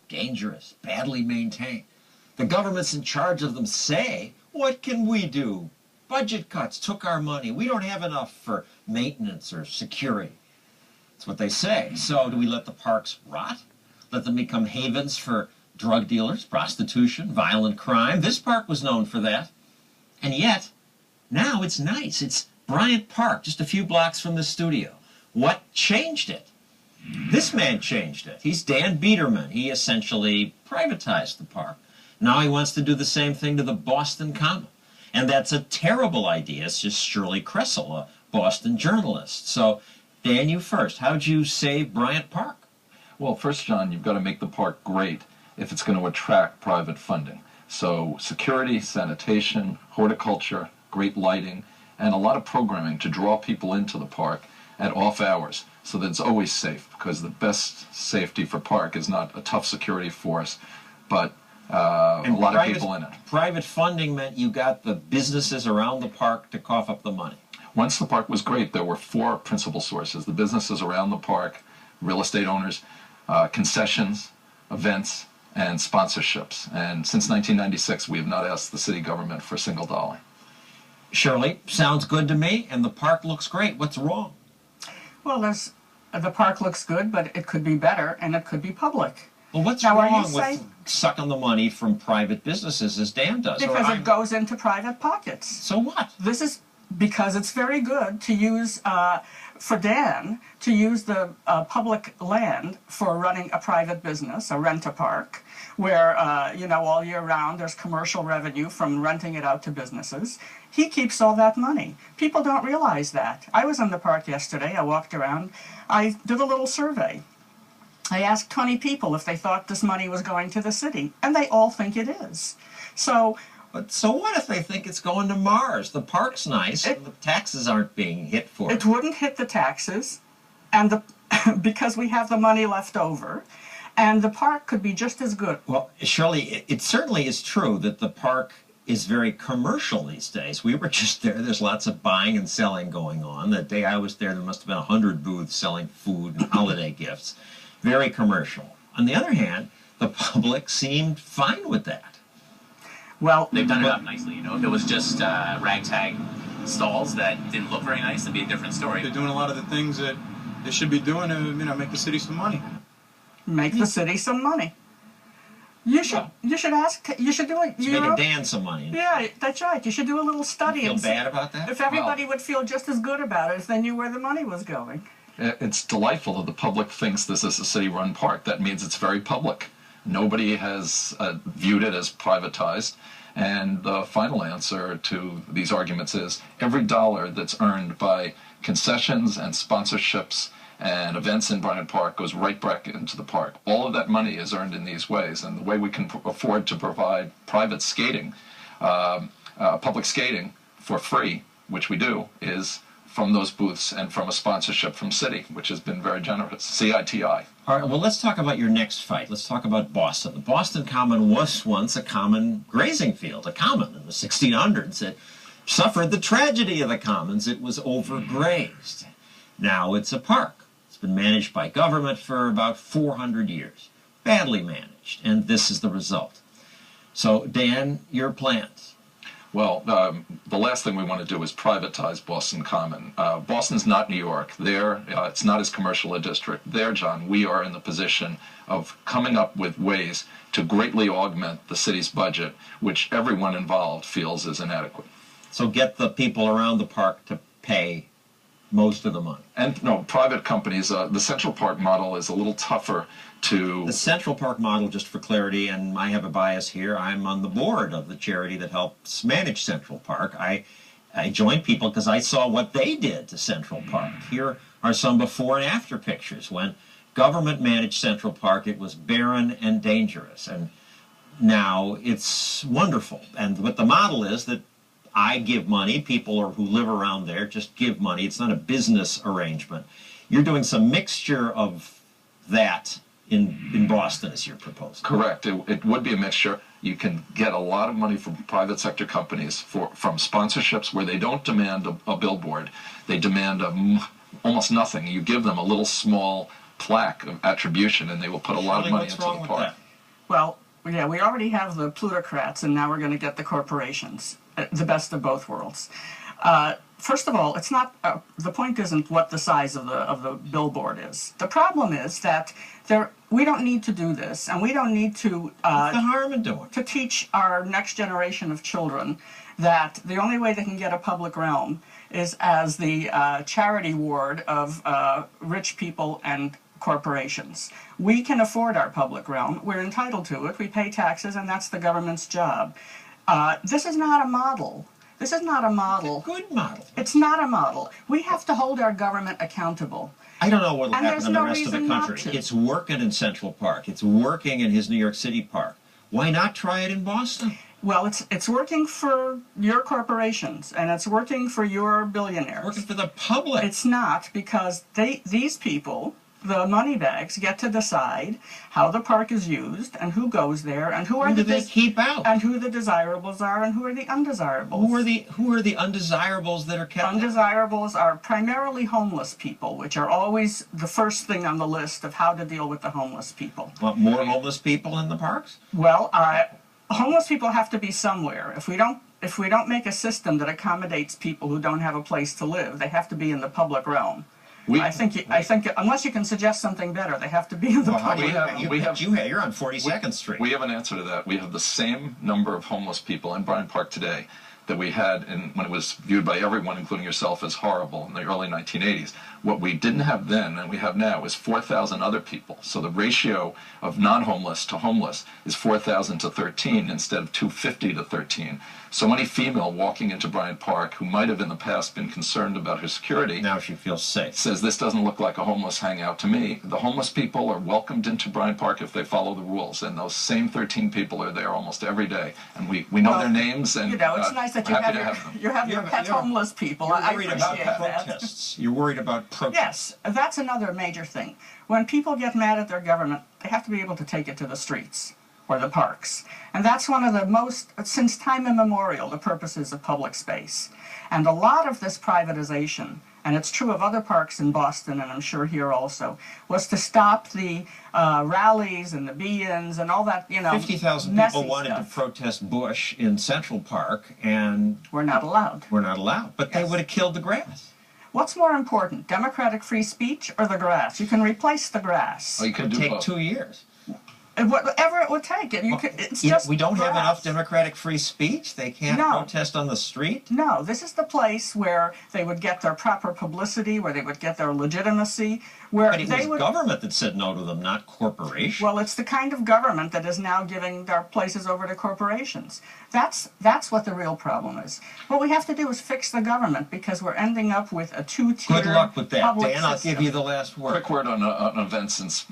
dangerous, badly maintained. The governments in charge of them say, what can we do? Budget cuts took our money. We don't have enough for maintenance or security. That's what they say. So do we let the parks rot? Let them become havens for drug dealers, prostitution, violent crime? This park was known for that. And yet, now it's nice. It's Bryant Park, just a few blocks from the studio. What changed it? This man changed it. He's Dan Biederman. He essentially privatized the park. Now he wants to do the same thing to the Boston Common. And that's a terrible idea. It's just Shirley Cressel, a Boston journalist. So, Dan, you first. How'd you save Bryant Park? Well, first, John, you've got to make the park great if it's going to attract private funding. So security, sanitation, horticulture, great lighting, and a lot of programming to draw people into the park at off hours so that it's always safe, because the best safety for park is not a tough security force, but a lot of people in it. Private funding meant you got the businesses around the park to cough up the money. Once the park was great, there were four principal sources: the businesses around the park, real estate owners, concessions, events, and sponsorships. And since 1996, we have not asked the city government for a single dollar. Shirley, sounds good to me, and the park looks great. What's wrong? Well, the park looks good, but it could be better, and it could be public. Well, what's wrong with sucking the money from private businesses as Dan does? Because it goes into private pockets. So what? This is because it's very good to use, for Dan, to use the public land for running a private business, a rent-a-park, where, you know, all year round there's commercial revenue from renting it out to businesses. He keeps all that money. People don't realize that. I was in the park yesterday. I walked around. I did a little survey. I asked 20 people if they thought this money was going to the city, and they all think it is. So what if they think it's going to Mars? The park's nice, and the taxes aren't being hit for it. It wouldn't hit the taxes, and because we have the money left over, and the park could be just as good. Well, Shirley, it certainly is true that the park is very commercial these days. We were just there. There's lots of buying and selling going on. The day I was there must have been 100 booths selling food and holiday gifts. Very commercial. On the other hand, the public seemed fine with that. Well, they've done it up nicely. You know, if it was just ragtag stalls that didn't look very nice, it'd be a different story. They're doing a lot of the things that they should be doing to, you know, make the city some money. Make the city some money. You should ask. You should do it. Making Dan some money. Yeah, that's right. You should do a little study. You feel bad about that? If everybody would feel just as good about it if they knew where the money was going. It's delightful that the public thinks this is a city-run park. That means it's very public. Nobody has viewed it as privatized. And the final answer to these arguments is every dollar that's earned by concessions and sponsorships and events in Bryant Park goes right back into the park. All of that money is earned in these ways. And the way we can afford to provide private skating, public skating for free, which we do, is from those booths and from a sponsorship from City, which has been very generous. CITI. All right, well, let's talk about your next fight. Let's talk about Boston. The Boston Common was once a common grazing field, a common in the 1600s. It suffered the tragedy of the commons. It was overgrazed. Now it's a park. It's been managed by government for about 400 years. Badly managed, and this is the result. So, Dan, your plans? Well, the last thing we want to do is privatize Boston Common. Boston's not New York. There, it's not as commercial a district. There, John, we are in the position of coming up with ways to greatly augment the city's budget, which everyone involved feels is inadequate. So get the people around the park to pay most of the money. And no, private companies, the Central Park model is a little tougher to... The Central Park model, just for clarity, and I have a bias here, I'm on the board of the charity that helps manage Central Park. I joined people because I saw what they did to Central Park. Here are some before and after pictures. When government managed Central Park, it was barren and dangerous. And now it's wonderful. And what the model is that I give money, people who live around there just give money. It's not a business arrangement. You're doing some mixture of that in Boston, as you're proposing. Correct. It would be a mixture. You can get a lot of money from private sector companies from sponsorships where they don't demand a billboard. They demand almost nothing. You give them a little small plaque of attribution and they will put a lot of money into the park. Well, yeah, we already have the plutocrats, and now we're going to get the corporations, the best of both worlds. First of all, it's not the point isn't what the size of the billboard is. The problem is that we don't need to do this, and we don't need to What's the harm in doing it? to teach our next generation of children that the only way they can get a public realm is as the charity ward of rich people and corporations. We can afford our public realm. We're entitled to it. We pay taxes, and that's the government's job. This is not a model. This is not a model. Good model. It's not a model. We have to hold our government accountable. I don't know what will And happen there's in the no rest of the reason not country. to. It's working in Central Park. It's working in his New York City park. Why not try it in Boston? Well, it's working for your corporations, and it's working for your billionaires. Working for the public. It's not, because these people, the moneybags, get to decide how the park is used and who goes there and who are Who do they keep out? and who the desirables are and who are the undesirables. Who are the undesirables that are kept out? Undesirables are primarily homeless people, which are always the first thing on the list of how to deal with the homeless people. Want more homeless people in the parks? Well, homeless people have to be somewhere. If we don't make a system that accommodates people who don't have a place to live, they have to be in the public realm. I think unless you can suggest something better, they have to be in the public realm. You're on 42nd Street. We have an answer to that. We have the same number of homeless people in Bryant Park today that we had when it was viewed by everyone, including yourself, as horrible in the early 1980s. What we didn't have then and we have now is 4,000 other people. So the ratio of non-homeless to homeless is 4,000 to 13 instead of 250 to 13. So any female walking into Bryant Park who might have in the past been concerned about her security Now she feels safe. says this doesn't look like a homeless hangout to me. The homeless people are welcomed into Bryant Park if they follow the rules, and those same 13 people are there almost every day, and we know their names, and it's nice that you happy have to have them. you have your pet homeless people. You're I worried about appreciate that. protests. You're worried about protests. Yes, that's another major thing. When people get mad at their government, they have to be able to take it to the streets or the parks. And that's one of the most, since time immemorial, the purposes of public space. And a lot of this privatization, and it's true of other parks in Boston, and I'm sure here also, was to stop the rallies and the be-ins and all that, 50,000 messy people wanted stuff. to protest Bush in Central Park, and We're not allowed. we're not allowed. But they Yes. would have killed the grass. What's more important, democratic free speech or the grass? You can replace the grass. Oh, you It can would do take both. 2 years. Whatever it would take. It's just We don't have grass. enough democratic free speech? They can't No. protest on the street? No, this is the place where they would get their proper publicity, where they would get their legitimacy, where But it they was would. government that said no to them, not corporation. Well, it's the kind of government that is now giving their places over to corporations. That's what the real problem is. What we have to do is fix the government, because we're ending up with a two-tier Good luck with that. public Dan, I'll system. give you the last word. Quick word on events since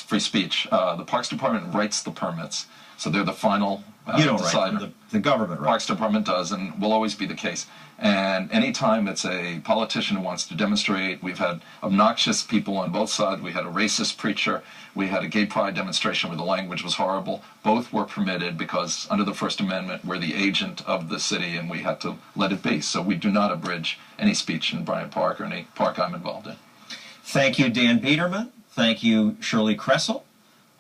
free speech. The Parks Department writes the permits, so they're the final You don't decider. write them. The government writes. Parks Department does, and will always be the case. And anytime it's a politician who wants to demonstrate, we've had obnoxious people on both sides. We had a racist preacher. We had a gay pride demonstration where the language was horrible. Both were permitted because under the First Amendment, we're the agent of the city, and we had to let it be. So we do not abridge any speech in Bryant Park or any park I'm involved in. Thank you, Dan Biederman. Thank you, Shirley Kressel.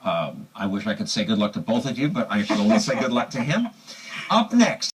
I wish I could say good luck to both of you, but I can only say good luck to him. Up next.